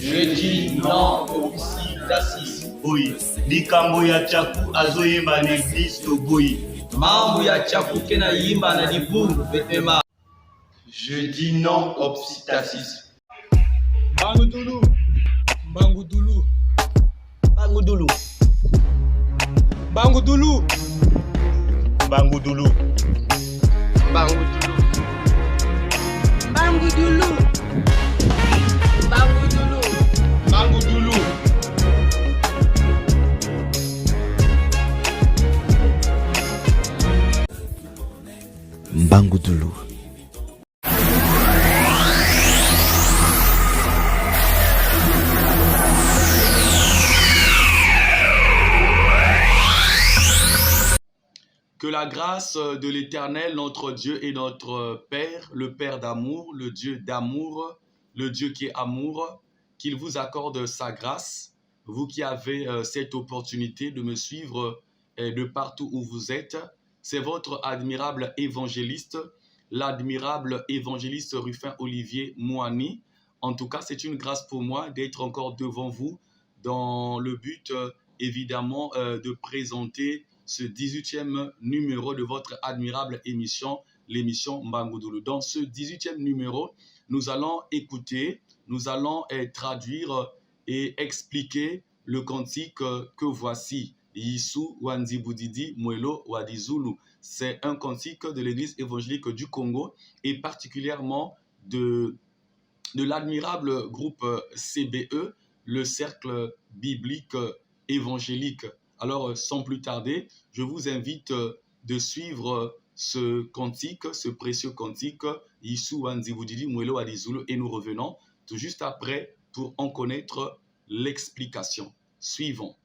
Je dis non au oxytocine. Oui, likambo ya chaku azoyemba na église toboyi. Mambo ya chaku kena yimba na libungu petema. Je dis non au oxytocine. Bangudulu, Bangudulu, Bangudulu, Bangudulu, Bangudulu, Bangudulu, Bangudulu, Bangudulu, Bangudulu. Bangudulu. Que la grâce de l'Éternel, notre Dieu et notre Père, le Père d'amour, le Dieu d'amour, le Dieu qui est amour, qu'il vous accorde sa grâce, vous qui avez cette opportunité de me suivre de partout où vous êtes. C'est votre admirable évangéliste, l'admirable évangéliste Rufin Olivier Moani. En tout cas, c'est une grâce pour moi d'être encore devant vous dans le but, évidemment, de présenter ce 18e numéro de votre admirable émission, l'émission Bangudulu. Dans ce 18e numéro, nous allons écouter, nous allons traduire et expliquer le cantique que voici. Yisu Wanzi Boudidi Mwelo Wadizulu. C'est un cantique de l'église évangélique du Congo et particulièrement de l'admirable groupe CBE, le Cercle Biblique Évangélique. Alors, sans plus tarder, je vous invite de suivre ce cantique, ce précieux cantique, Yisu Wanzi Boudidi Mwelo Wadizulu, et nous revenons tout juste après pour en connaître l'explication. Suivons.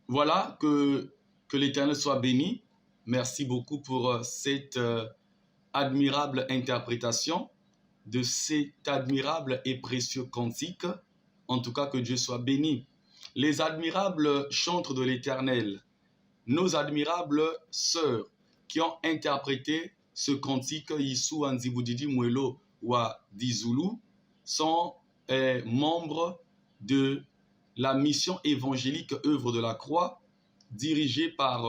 Voilà, que l'Éternel soit béni. Merci beaucoup pour cette admirable interprétation de cet admirable et précieux cantique. En tout cas, que Dieu soit béni. Les admirables chantres de l'Éternel, nos admirables sœurs qui ont interprété ce cantique, Yisu Anzibudidi Mwelo wa Dizulu, sont membres de la mission évangélique œuvre de la croix, dirigée par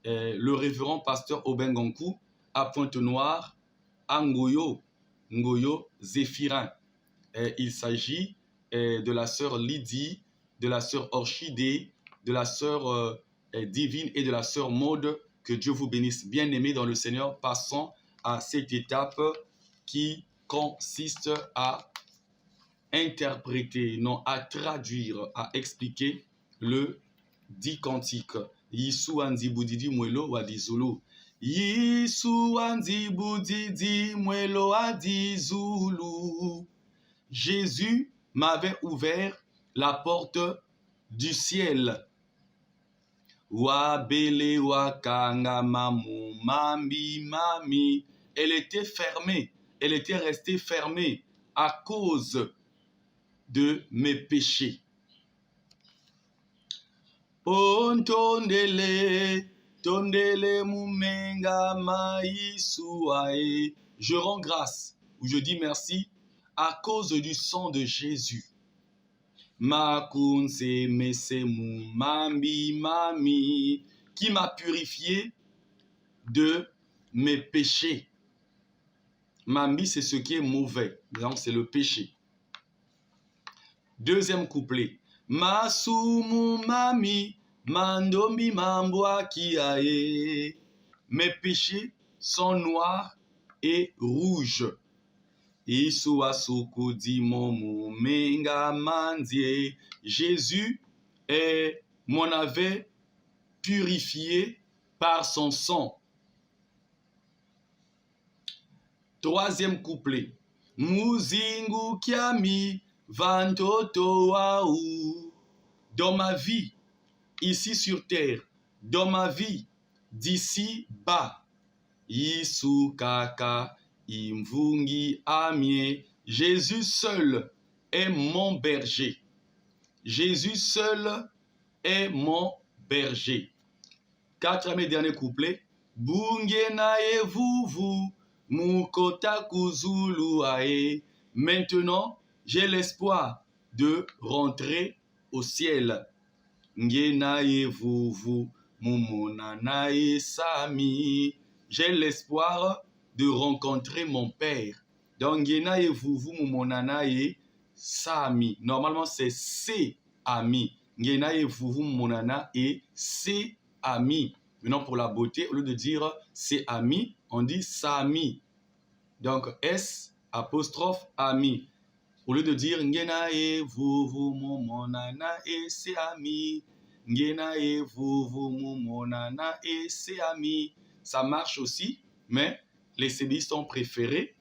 le révérend pasteur Obengonkou à Pointe-Noire, à Ngoyo Zéphirin. Il s'agit de la sœur Lydie, de la sœur Orchidée, de la sœur Divine et de la sœur Maude. Que Dieu vous bénisse. Bien-aimés dans le Seigneur, passons à cette étape qui consiste à interpréter, non à traduire, à expliquer le dit cantique. Yisu Anzibudidi Mwelo Wadizulu. Yisu Anzibudidi Mwelo Wadizulu. Jésus m'avait ouvert la porte du ciel. Wabele wakanga mamu mambi mami. Elle était fermée, elle était restée fermée à cause de mes péchés. Ontondele, tondele mumenga maïsuae. Je rends grâce, ou je dis merci, à cause du sang de Jésus. Makunse mesemu mambi mami, qui m'a purifié de mes péchés. Mambi, c'est ce qui est mauvais, donc c'est le péché. Deuxième couplet. Masumu mami, mandombi mamboa kiae. Mes péchés sont noirs et rouges. Jésus m'en avait purifié par son sang. Troisième couplet. Muzingu kiami vantoto wau. Dans ma vie, ici sur terre, dans ma vie, d'ici bas, Yisu kaka imvungi amie. Jésus seul est mon berger. Jésus seul est mon berger. Quatrième et dernier couplet. Bungena e vuvu mukota kuzulu ae. Maintenant, j'ai l'espoir de rentrer au ciel. Ngena e vuvu mumonana e sami. J'ai l'espoir de rencontrer mon Père. Donc, Ngena e vuvu mumonana e sami. Normalement, c'est ses amis. Ngena e vuvu mumonana e ses amis. Maintenant, pour la beauté, au lieu de dire ses amis, on dit sami. Donc, S apostrophe ami. Au lieu de dire Ngena e vuvu mumonana e ses amis. Ngena e vuvu mumonana e ses amis. Ça marche aussi, mais les CBistes ont préféré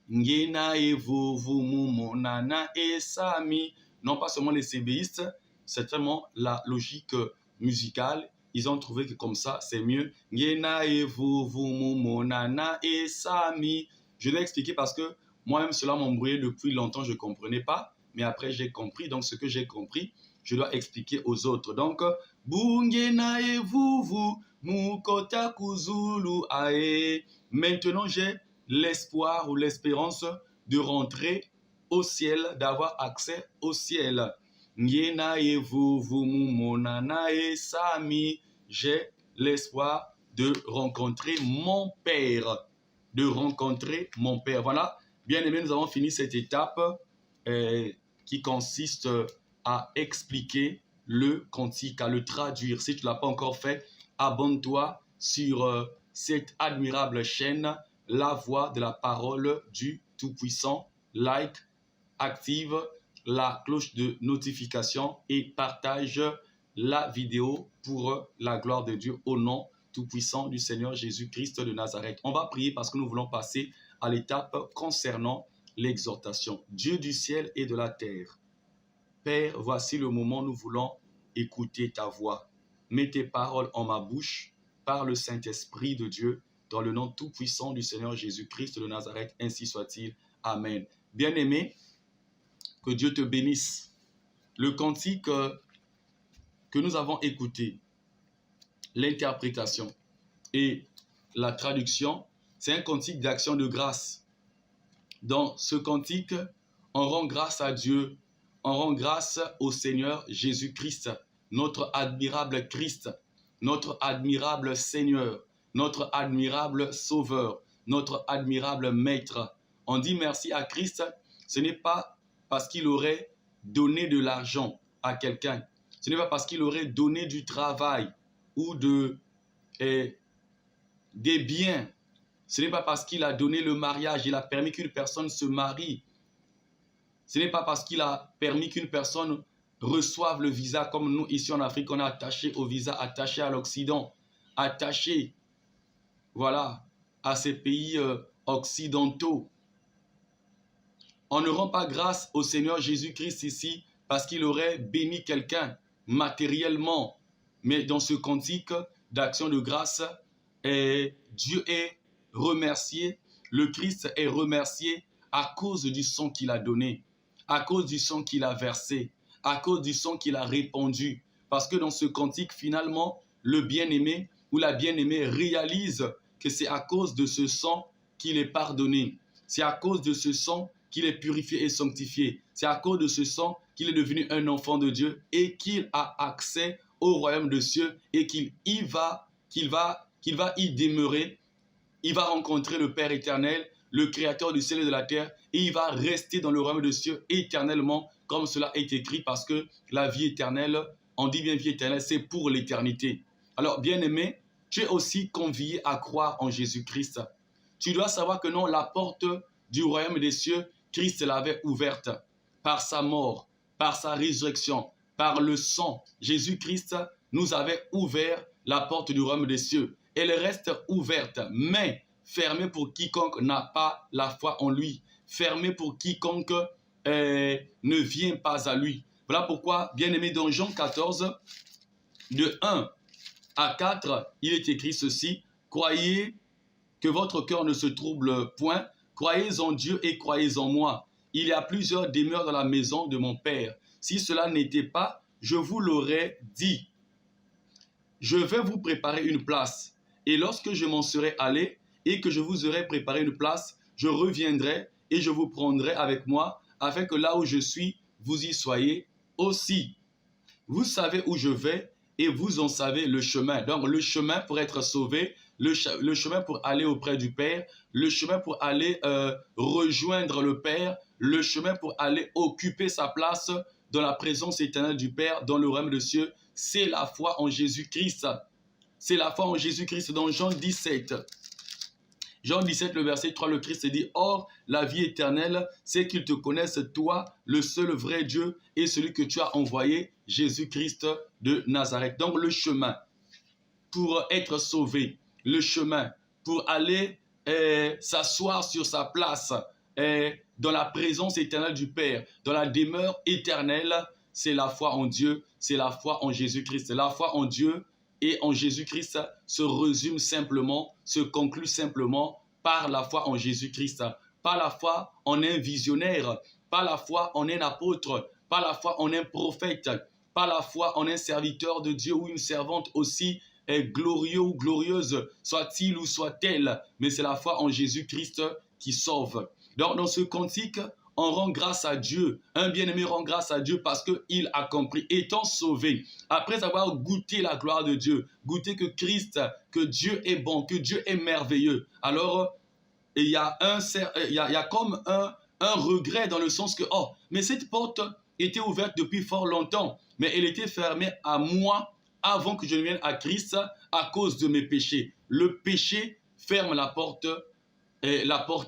Ngena e vuvu mumonana e sami. Non pas seulement les CBistes, c'est vraiment la logique musicale. Ils ont trouvé que comme ça, c'est mieux. Ngena e vuvu mumonana e sami. Je l'ai expliqué parce que moi-même, cela m'embrouillait depuis longtemps, je ne comprenais pas. Mais après, j'ai compris. Donc, ce que j'ai compris, je dois expliquer aux autres. Donc, Bungena e vuvu mukota kuzulu ae. Maintenant, j'ai l'espoir ou l'espérance de rentrer au ciel, d'avoir accès au ciel. Ngena e vuvu mumonana e sami. J'ai l'espoir de rencontrer mon Père. De rencontrer mon Père. Voilà, bien aimé, nous avons fini cette étape qui consiste à expliquer le cantique, à le traduire. Si tu ne l'as pas encore fait, abonne-toi sur cette admirable chaîne, La Voix de la Parole du Tout-Puissant. Like, active la cloche de notification et partage la vidéo pour la gloire de Dieu au nom tout-puissant du Seigneur Jésus-Christ de Nazareth. On va prier parce que nous voulons passer à l'étape concernant l'exhortation. Dieu du ciel et de la terre, Père, voici le moment où nous voulons écouter ta voix. Mets tes paroles en ma bouche par le Saint-Esprit de Dieu, dans le nom tout-puissant du Seigneur Jésus-Christ de Nazareth, ainsi soit-il. Amen. Bien-aimé, que Dieu te bénisse. Le cantique que nous avons écouté, l'interprétation et la traduction C'est un cantique d'action de grâce. Dans ce cantique, on rend grâce à Dieu, on rend grâce au Seigneur Jésus-Christ, notre admirable Christ, notre admirable Seigneur, notre admirable Sauveur, notre admirable Maître. On dit merci à Christ, ce n'est pas parce qu'il aurait donné de l'argent à quelqu'un, ce n'est pas parce qu'il aurait donné du travail ou des biens, ce n'est pas parce qu'il a donné le mariage, il a permis qu'une personne se marie, ce n'est pas parce qu'il a permis qu'une personne reçoive le visa comme nous ici en Afrique, on est attaché au visa, attaché à l'Occident, attaché, voilà, à ces pays occidentaux. On ne rend pas grâce au Seigneur Jésus-Christ ici parce qu'il aurait béni quelqu'un matériellement. Mais dans ce cantique d'action de grâce, Dieu est remercié, le Christ est remercié à cause du sang qu'il a donné, à cause du sang qu'il a versé, à cause du sang qu'il a répandu. Parce que dans ce cantique, finalement, le bien-aimé ou la bien-aimée réalise que c'est à cause de ce sang qu'il est pardonné. C'est à cause de ce sang qu'il est purifié et sanctifié. C'est à cause de ce sang qu'il est devenu un enfant de Dieu et qu'il a accès au royaume des cieux et qu'il va y demeurer. Il va rencontrer le Père éternel, le Créateur du ciel et de la terre, et il va rester dans le royaume des cieux éternellement, comme cela est écrit, parce que la vie éternelle, on dit bien vie éternelle, c'est pour l'éternité. Alors, bien-aimé, tu es aussi convié à croire en Jésus-Christ. Tu dois savoir que non, la porte du royaume des cieux, Christ l'avait ouverte par sa mort, par sa résurrection, par le sang. Jésus-Christ nous avait ouvert la porte du royaume des cieux. Elle reste ouverte, mais fermée pour quiconque n'a pas la foi en lui. Fermée pour quiconque ne vient pas à lui. Voilà pourquoi, bien-aimé, dans Jean 14, de 1 à 4, il est écrit ceci: « Croyez que votre cœur ne se trouble point, croyez en Dieu et croyez en moi. Il y a plusieurs demeures dans la maison de mon Père. Si cela n'était pas, je vous l'aurais dit. Je vais vous préparer une place. Et lorsque je m'en serai allé et que je vous aurai préparé une place, je reviendrai et je vous prendrai avec moi, afin que là où je suis, vous y soyez aussi. Vous savez où je vais et vous en savez le chemin. » Donc le chemin pour être sauvé, le chemin pour aller auprès du Père, le chemin pour aller rejoindre le Père, le chemin pour aller occuper sa place dans la présence éternelle du Père, dans le royaume des cieux, c'est la foi en Jésus-Christ. C'est la foi en Jésus-Christ. Dans Jean 17, Jean 17, le verset 3, le Christ dit: « Or, la vie éternelle, c'est qu'ils te connaissent, toi, le seul vrai Dieu, et celui que tu as envoyé, Jésus-Christ de Nazareth. » Donc, le chemin pour être sauvé, le chemin pour aller s'asseoir sur sa place dans la présence éternelle du Père, dans la demeure éternelle, c'est la foi en Dieu, c'est la foi en Jésus-Christ. La foi en Dieu et en Jésus-Christ se résume simplement, se conclut simplement par la foi en Jésus-Christ. Pas la foi en un visionnaire, pas la foi en un apôtre, pas la foi en un prophète, pas la foi en un serviteur de Dieu ou une servante aussi glorieux ou glorieuse, soit-il ou soit-elle, mais c'est la foi en Jésus-Christ qui sauve. Donc dans ce cantique, on rend grâce à Dieu. Un bien-aimé rend grâce à Dieu parce qu'il a compris, étant sauvé, après avoir goûté la gloire de Dieu, goûté que Christ, que Dieu est bon, que Dieu est merveilleux. Alors, il y a comme un regret dans le sens que, oh, mais cette porte était ouverte depuis fort longtemps, mais elle était fermée à moi avant que je ne vienne à Christ à cause de mes péchés. Le péché ferme la porte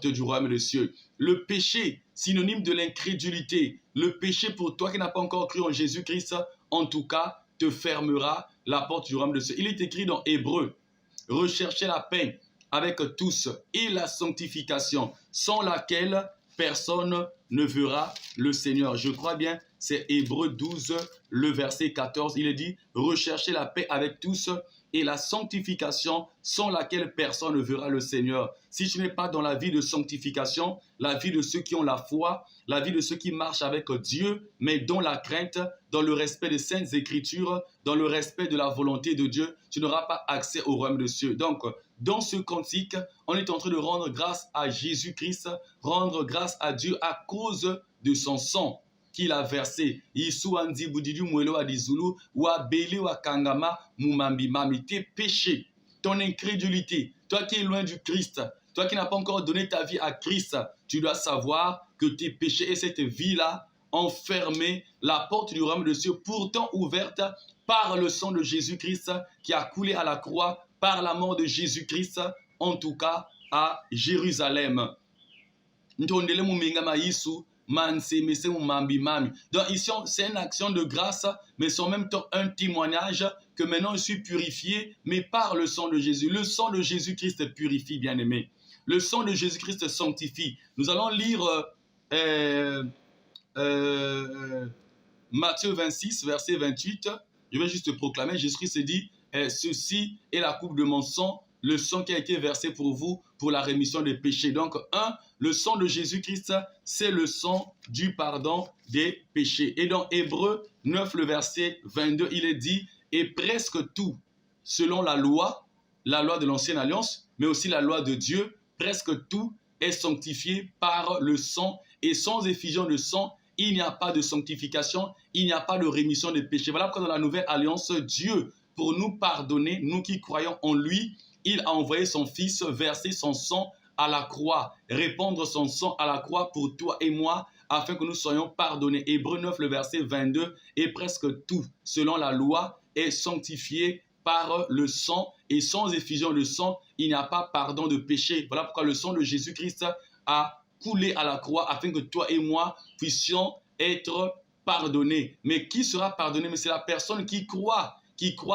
du royaume des cieux. Le péché, synonyme de l'incrédulité. Le péché pour toi qui n'as pas encore cru en Jésus-Christ, en tout cas, te fermera la porte du royaume des cieux. Il est écrit dans Hébreux: « Recherchez la paix avec tous et la sanctification, sans laquelle personne ne verra le Seigneur. » Je crois bien, c'est Hébreux 12, le verset 14. Il est dit: « Recherchez la paix avec tous et la sanctification sans laquelle personne ne verra le Seigneur. » Si tu n'es pas dans la vie de sanctification, la vie de ceux qui ont la foi, la vie de ceux qui marchent avec Dieu, mais dans la crainte, dans le respect des saintes écritures, dans le respect de la volonté de Dieu, tu n'auras pas accès au royaume des cieux. Donc, dans ce cantique, on est en train de rendre grâce à Jésus-Christ, rendre grâce à Dieu à cause de son sang qu'il a versé. Tes péchés, ton incrédulité, toi qui es loin du Christ, toi qui n'as pas encore donné ta vie à Christ, tu dois savoir que tes péchés et cette vie-là ont fermé la porte du royaume de Dieu, pourtant ouverte par le sang de Jésus-Christ qui a coulé à la croix, par la mort de Jésus-Christ, en tout cas à Jérusalem. Donc ici, c'est une action de grâce, mais c'est en même temps un témoignage que maintenant je suis purifié, mais par le sang de Jésus. Le sang de Jésus-Christ purifie, bien-aimé. Le sang de Jésus-Christ sanctifie. Nous allons lire Matthieu 26, verset 28. Je vais juste proclamer. Jésus-Christ dit, ceci est la coupe de mon sang, le sang qui a été versé pour vous, pour la rémission des péchés. Donc, le sang de Jésus-Christ, c'est le sang du pardon des péchés. Et dans Hébreux 9, le verset 22, il est dit, et presque tout, selon la loi de l'ancienne alliance, mais aussi la loi de Dieu, presque tout est sanctifié par le sang. Et sans effusion de sang, il n'y a pas de sanctification, il n'y a pas de rémission des péchés. Voilà pourquoi dans la nouvelle alliance, Dieu, pour nous pardonner, nous qui croyons en lui, il a envoyé son Fils verser son sang à la croix, répandre son sang à la croix pour toi et moi, afin que nous soyons pardonnés. Hébreux 9, le verset 22, et presque tout, selon la loi, est sanctifié par le sang, et sans effusion de sang, il n'y a pas pardon de péché. Voilà pourquoi le sang de Jésus-Christ a coulé à la croix, afin que toi et moi puissions être pardonnés. Mais qui sera pardonné? Mais c'est la personne qui croit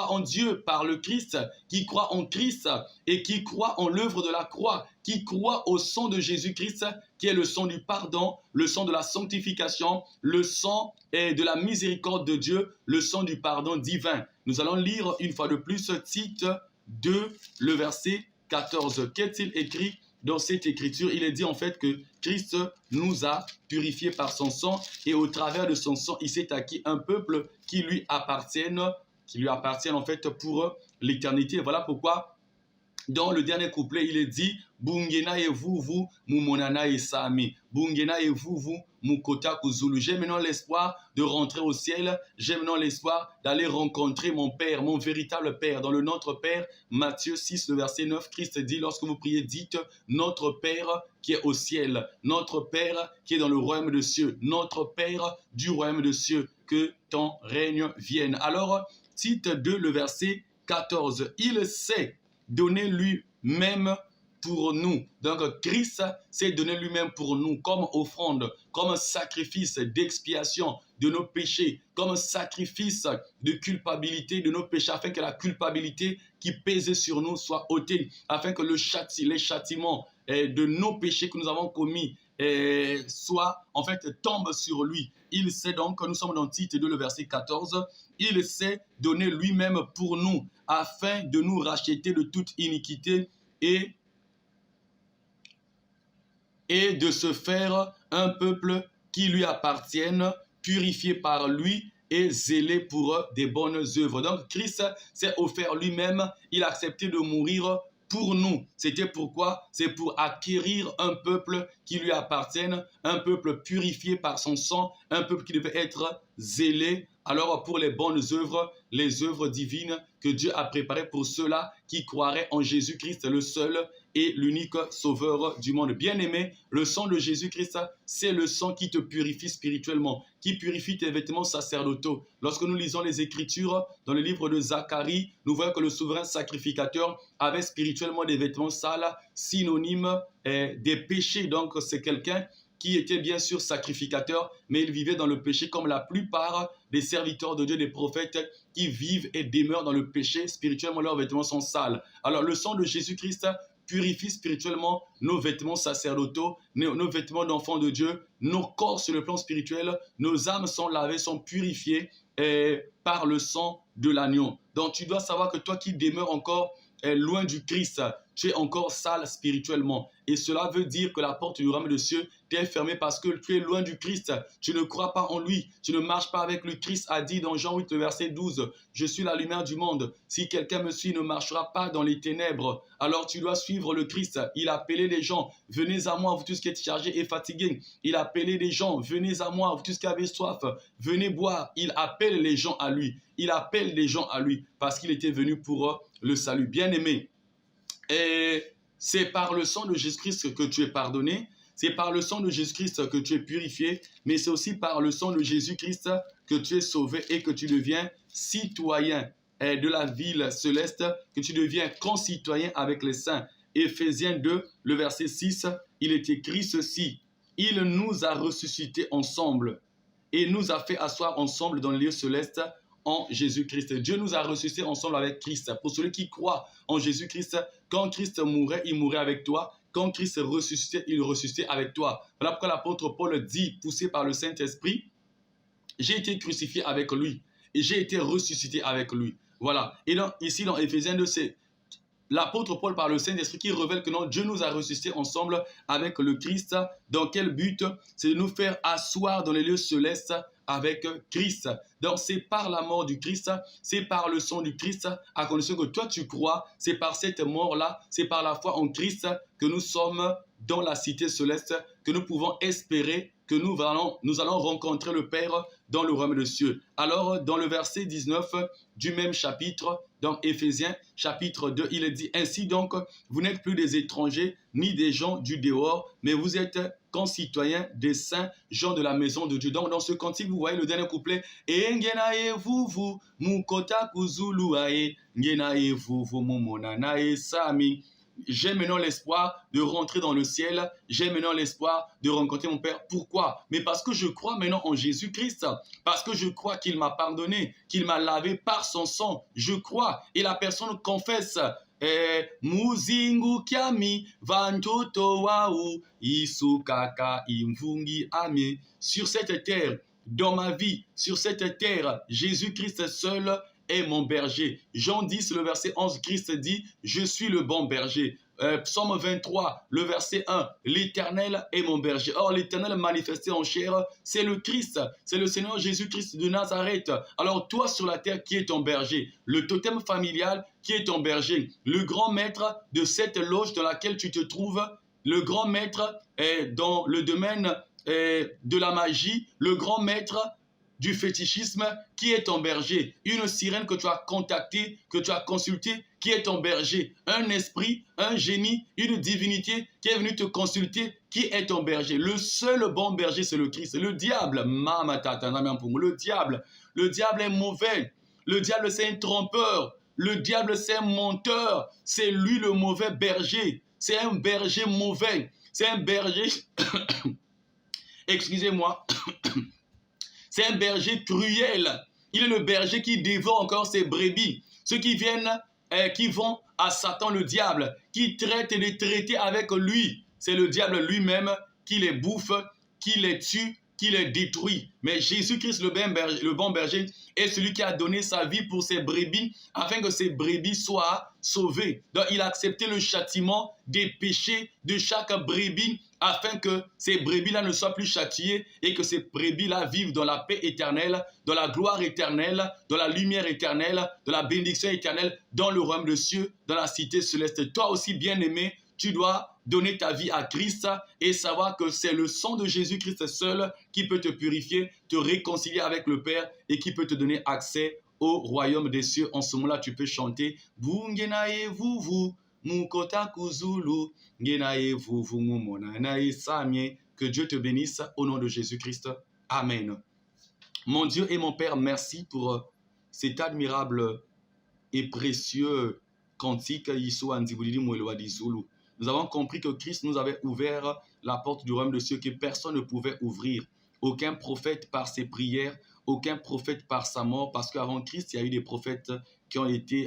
en Dieu par le Christ, qui croit en Christ et qui croit en l'œuvre de la croix, qui croit au sang de Jésus-Christ, qui est le sang du pardon, le sang de la sanctification, le sang de la miséricorde de Dieu, le sang du pardon divin. Nous allons lire une fois de plus Tite 2, le verset 14. Qu'est-il écrit dans cette écriture? Il est dit en fait que Christ nous a purifiés par son sang et au travers de son sang, il s'est acquis un peuple qui lui appartienne en fait pour l'éternité. Voilà pourquoi dans le dernier couplet, il est dit Bungena et vous, Mumonana et Sami. Bungena et vous, Mukota Kuzulu. J'ai maintenant l'espoir de rentrer au ciel. J'ai maintenant l'espoir d'aller rencontrer mon Père, mon véritable Père. Dans le Notre Père, Matthieu 6, le verset 9, Christ dit, lorsque vous priez, dites Notre Père qui est au ciel, Notre Père qui est dans le royaume des cieux, Notre Père du royaume des cieux, que ton règne vienne. Alors, Tite 2, le verset 14, il s'est donné lui-même pour nous. Donc, Christ s'est donné lui-même pour nous comme offrande, comme sacrifice d'expiation de nos péchés, comme sacrifice de culpabilité de nos péchés, afin que la culpabilité qui pèse sur nous soit ôtée, afin que les châtiments de nos péchés que nous avons commis tombe sur lui. Il sait donc, nous sommes dans Tite 2, le verset 14, il s'est donné lui-même pour nous, afin de nous racheter de toute iniquité et de se faire un peuple qui lui appartienne, purifié par lui et zélé pour des bonnes œuvres. Donc Christ s'est offert lui-même, il a accepté de mourir pour nous. C'était pourquoi? C'est pour acquérir un peuple qui lui appartienne, un peuple purifié par son sang, un peuple qui devait être zélé. Alors pour les bonnes œuvres, les œuvres divines que Dieu a préparées pour ceux-là qui croiraient en Jésus-Christ, le seul et l'unique sauveur du monde. Bien-aimé, le sang de Jésus-Christ, c'est le sang qui te purifie spirituellement, qui purifie tes vêtements sacerdotaux. Lorsque nous lisons les Écritures, dans le livre de Zacharie, nous voyons que le souverain sacrificateur avait spirituellement des vêtements sales, synonymes des péchés. Donc c'est quelqu'un qui était bien sûr sacrificateur, mais il vivait dans le péché comme la plupart des serviteurs de Dieu, des prophètes qui vivent et demeurent dans le péché. Spirituellement, leurs vêtements sont sales. Alors le sang de Jésus-Christ purifie spirituellement nos vêtements sacerdotaux, nos vêtements d'enfants de Dieu, nos corps sur le plan spirituel, nos âmes sont lavées, sont purifiées par le sang de l'agneau. Donc tu dois savoir que toi qui demeures encore loin du Christ, tu es encore sale spirituellement. Et cela veut dire que la porte du royaume de Dieu t'est fermée parce que tu es loin du Christ. Tu ne crois pas en lui. Tu ne marches pas avec le Christ a dit dans Jean 8, le verset 12. Je suis la lumière du monde. Si quelqu'un me suit, il ne marchera pas dans les ténèbres. Alors tu dois suivre le Christ. Il a appelé les gens. Venez à moi, vous tous qui êtes chargés et fatigués. Il a appelé les gens. Venez à moi, vous tous qui avez soif. Venez boire. Il appelle les gens à lui. Il appelle les gens à lui parce qu'il était venu pour le salut. Bien-aimé. Et c'est par le sang de Jésus-Christ que tu es pardonné, c'est par le sang de Jésus-Christ que tu es purifié, mais c'est aussi par le sang de Jésus-Christ que tu es sauvé et que tu deviens citoyen de la ville céleste, que tu deviens concitoyen avec les saints. Éphésiens 2, le verset 6, il est écrit ceci, « Il nous a ressuscités ensemble et nous a fait asseoir ensemble dans les lieux célestes en Jésus-Christ. » Dieu nous a ressuscités ensemble avec Christ. Pour celui qui croit en Jésus-Christ, quand Christ mourait, il mourait avec toi. Quand Christ ressuscitait, il ressuscitait avec toi. Voilà pourquoi l'apôtre Paul dit, poussé par le Saint-Esprit, « J'ai été crucifié avec lui et j'ai été ressuscité avec lui. » Voilà. Et donc, ici dans Éphésiens 2, c'est l'apôtre Paul par le Saint-Esprit qui révèle que non, Dieu nous a ressuscités ensemble avec le Christ. Dans quel but? C'est de nous faire asseoir dans les lieux célestes avec Christ. Donc c'est par la mort du Christ, c'est par le sang du Christ, à condition que toi tu crois, c'est par cette mort-là, c'est par la foi en Christ que nous sommes dans la cité céleste, que nous pouvons espérer que nous allons rencontrer le Père dans le royaume des cieux. Alors, dans le verset 19 du même chapitre, dans Éphésiens chapitre 2, il est dit « Ainsi donc, vous n'êtes plus des étrangers, ni des gens du dehors, mais vous êtes concitoyens des saints, gens de la maison de Dieu. » Donc, dans ce cantique, vous voyez le dernier couplet « Engenae vuvu, mukota kuzuluae, ngenae vuvu mumonanae sami. » J'ai maintenant l'espoir de rentrer dans le ciel. J'ai maintenant l'espoir de rencontrer mon Père. Pourquoi? Mais parce que je crois maintenant en Jésus-Christ. Parce que je crois qu'il m'a pardonné, qu'il m'a lavé par son sang. Je crois. Et la personne confesse. Muzingu kiami vantoto wau isukaka imvungi ami. Sur cette terre, dans ma vie, sur cette terre, Jésus-Christ seul est mon berger. Jean 10, le verset 11, Christ dit, je suis le bon berger. Psaume 23, le verset 1, l'Éternel est mon berger. Or, l'Éternel manifesté en chair, c'est le Christ, c'est le Seigneur Jésus-Christ de Nazareth. Alors, toi sur la terre, qui est ton berger? Le totem familial, qui est ton berger? Le grand maître de cette loge dans laquelle tu te trouves, le grand maître dans le domaine de la magie, le grand maître du fétichisme, qui est ton berger? Une sirène que tu as contactée, que tu as consultée, qui est ton berger? Un esprit, un génie, une divinité qui est venu te consulter, qui est ton berger? Le seul bon berger, c'est le Christ. Le diable, le diable est mauvais. Le diable, c'est un trompeur. Le diable, c'est un menteur. C'est lui le mauvais berger. C'est un berger mauvais. C'est un berger... Excusez-moi. C'est un berger cruel. Il est le berger qui dévore encore ses brebis. Ceux qui vont à Satan le diable, qui traitent et les traiter avec lui. C'est le diable lui-même qui les bouffe, qui les tue, qui les détruit. Mais Jésus-Christ, le bon berger, est celui qui a donné sa vie pour ses brebis, afin que ces brebis soient sauvées. Donc il a accepté le châtiment des péchés de chaque brebis, afin que ces brebis-là ne soient plus châtiées et que ces brebis-là vivent dans la paix éternelle, dans la gloire éternelle, dans la lumière éternelle, dans la bénédiction éternelle, dans le royaume des cieux, dans la cité céleste. Toi aussi, bien-aimé, tu dois donner ta vie à Christ et savoir que c'est le sang de Jésus-Christ seul qui peut te purifier, te réconcilier avec le Père et qui peut te donner accès au royaume des cieux. En ce moment-là, tu peux chanter « Bungenae vuvu, mukota kuzulu, ngenae vuvu mumonanae samie ». Que Dieu te bénisse au nom de Jésus-Christ. Amen. Mon Dieu et mon Père, merci pour cet admirable et précieux cantique. Nous avons compris que Christ nous avait ouvert la porte du royaume de cieux que personne ne pouvait ouvrir. Aucun prophète par ses prières, aucun prophète par sa mort, parce qu'avant Christ, il y a eu des prophètes qui ont été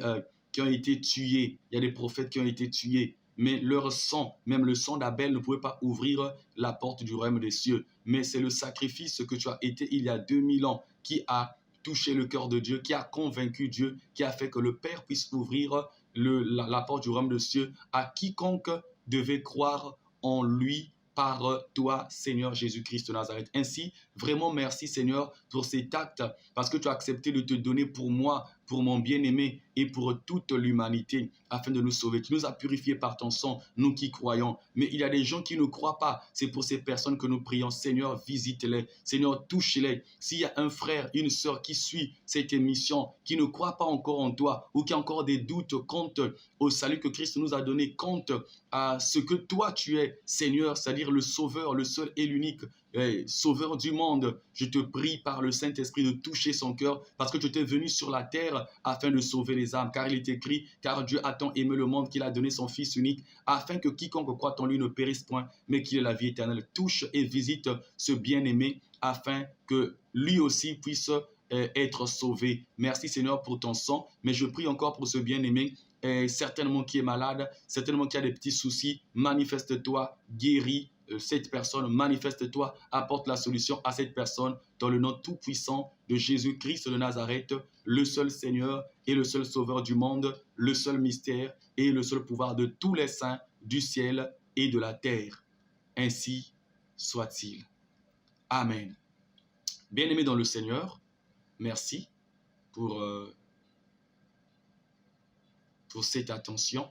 tués. Il y a des prophètes qui ont été tués. Mais leur sang, même le sang d'Abel, ne pouvait pas ouvrir la porte du royaume des cieux. Mais c'est le sacrifice que tu as été il y a 2000 ans qui a touché le cœur de Dieu, qui a convaincu Dieu, qui a fait que le Père puisse ouvrir la porte du royaume de cieux à quiconque devait croire en lui par toi, Seigneur Jésus-Christ de Nazareth. Ainsi, vraiment merci, Seigneur, pour cet acte, parce que tu as accepté de te donner pour moi, pour mon bien-aimé et pour toute l'humanité, afin de nous sauver. Tu nous as purifiés par ton sang, nous qui croyons. Mais il y a des gens qui ne croient pas. C'est pour ces personnes que nous prions. Seigneur, visite-les. Seigneur, touche-les. S'il y a un frère, une sœur qui suit cette émission, qui ne croit pas encore en toi, ou qui a encore des doutes quant au salut que Christ nous a donné, quant à ce que toi tu es, Seigneur, c'est-à-dire le Sauveur, le seul et l'unique Sauveur du monde, je te prie par le Saint-Esprit de toucher son cœur parce que tu es venu sur la terre afin de sauver les âmes. Car il est écrit, car Dieu a tant aimé le monde qu'il a donné son Fils unique afin que quiconque croit en lui ne périsse point, mais qu'il ait la vie éternelle. Touche et visite ce bien-aimé afin que lui aussi puisse être sauvé. Merci Seigneur pour ton sang, mais je prie encore pour ce bien-aimé certainement qui est malade, certainement qui a des petits soucis. Manifeste-toi, guéris cette personne, manifeste-toi, apporte la solution à cette personne dans le nom tout-puissant de Jésus-Christ de Nazareth, le seul Seigneur et le seul Sauveur du monde, le seul mystère et le seul pouvoir de tous les saints du ciel et de la terre. Ainsi soit-il. Amen. Bien-aimés dans le Seigneur, merci pour cette attention.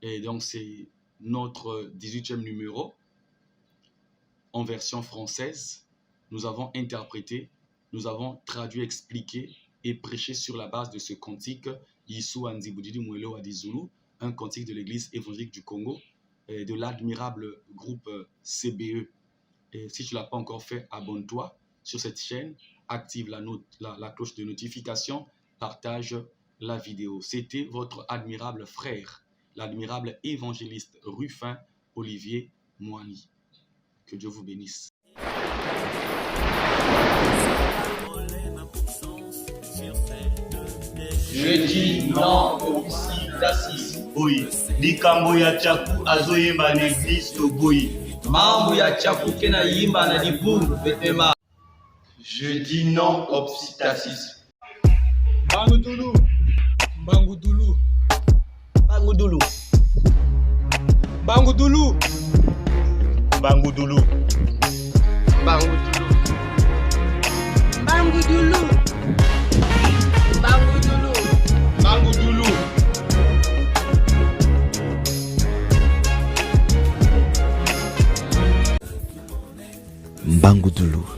Et donc, c'est notre 18e numéro en version française. Nous avons interprété, nous avons traduit, expliqué et prêché sur la base de ce cantique Yisu Anzibudidi Mwelo Adizulu, un cantique de l'église évangélique du Congo et de l'admirable groupe CBE. Et si tu ne l'as pas encore fait, abonne-toi sur cette chaîne, active la cloche de notification, partage la vidéo. C'était votre admirable frère, l'admirable évangéliste Rufin Olivier Moigny. Que Dieu vous bénisse. Je dis non au oxydacisme. Oui, likambo ya chaku azoyemba na église toboyi. Mambo ya chaku kena yimba na libungu betema. Je dis non au psittacisme. Bangudulu. Bangudulu. Bangudulu. Bangudulu. Bangudulu. Bangudulu. Bangudulu. Bangudulu. Bangudulu. Bangudulu.